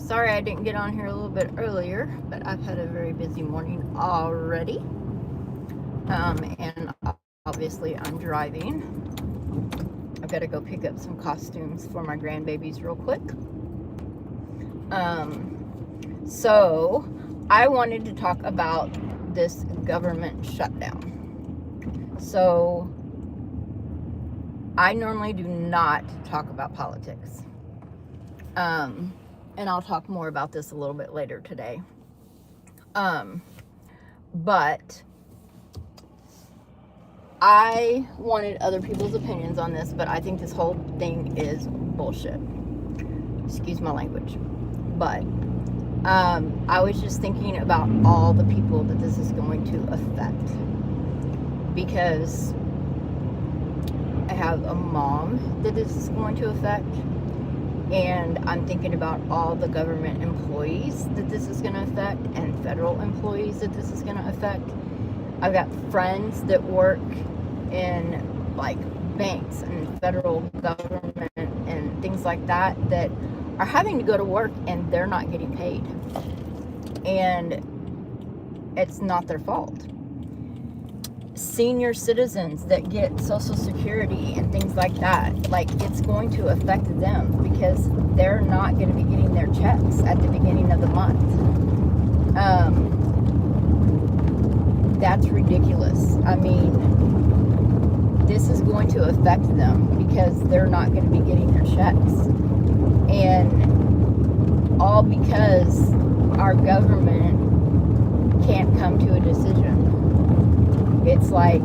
Sorry I didn't get on here a little bit earlier, but I've had a very busy morning already. And obviously I'm driving. I've got to go pick up some costumes for my grandbabies real quick. So I wanted to talk about this government shutdown. So I normally do not talk about politics. And I'll talk more about this a little bit later today. But I wanted other people's opinions on this, but I think this whole thing is bullshit. Excuse my language. But I was just thinking about all the people that this is going to affect. Because I have a mom that this is going to affect. And I'm thinking about all the government employees that this is going to affect and federal employees that this is going to affect. I've got friends that work in like banks and federal government and things like that that are having to go to work and they're not getting paid. And it's not their fault. Senior citizens that get Social Security and things like that, like it's going to affect them because they're not going to be getting their checks at the beginning of the month. That's ridiculous. I mean, this is going to affect them because they're not going to be getting their checks. And all because our government can't come to a decision. It's like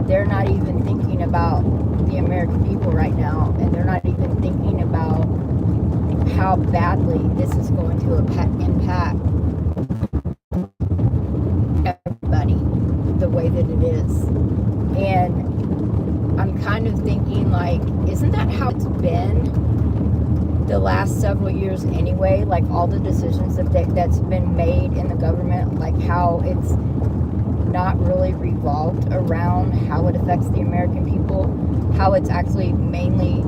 they're not even thinking about the American people right now, and they're not even thinking about how badly this is going to impact everybody the way that it is. And I'm kind of thinking like, isn't that how it's been the last several years anyway? Like all the decisions that's been made in the government, like how it's not really revolved around how it affects the American people, how it's actually mainly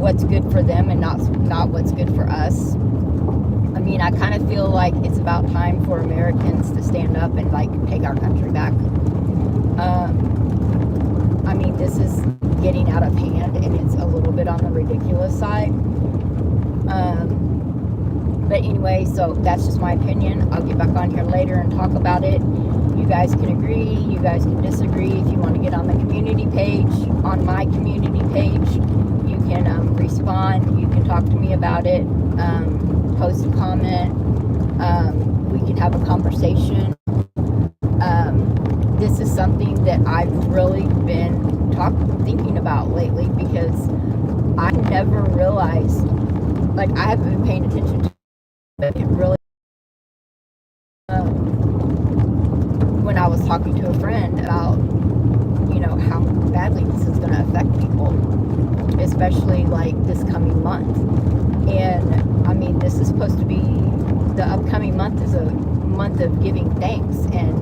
what's good for them and not what's good for us. I mean, I kind of feel like it's about time for Americans to stand up and like take our country back. I mean, this is getting out of hand and it's a little bit on the ridiculous side. But anyway, so that's just my opinion. I'll get back on here later and talk about it. You guys can agree, you guys can disagree. If you want to get on the community page, on my community page, you can respond. You can talk to me about it, post a comment. We can have a conversation. This is something that I've really been thinking about lately because I never realized, like I haven't been paying attention to it, but it really when I was talking to a friend about, you know, how badly this is going to affect people, especially like this coming month. And I mean, this is supposed to be, the upcoming month is a month of giving thanks. And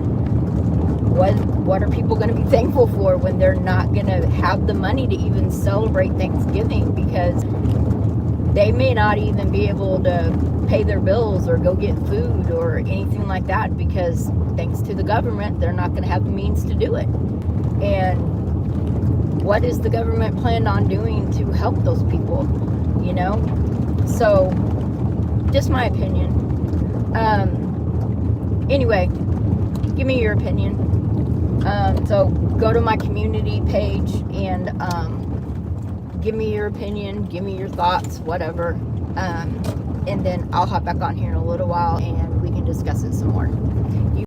what are people going to be thankful for when they're not going to have the money to even celebrate Thanksgiving, because they may not even be able to pay their bills or go get food or anything like that, because thanks to the government, they're not going to have the means to do it. And what is the government planned on doing to help those people, you know? So, just my opinion. Anyway, give me your opinion. So, go to my community page and give me your opinion, give me your thoughts, whatever. And then I'll hop back on here in a little while and we can discuss it some more.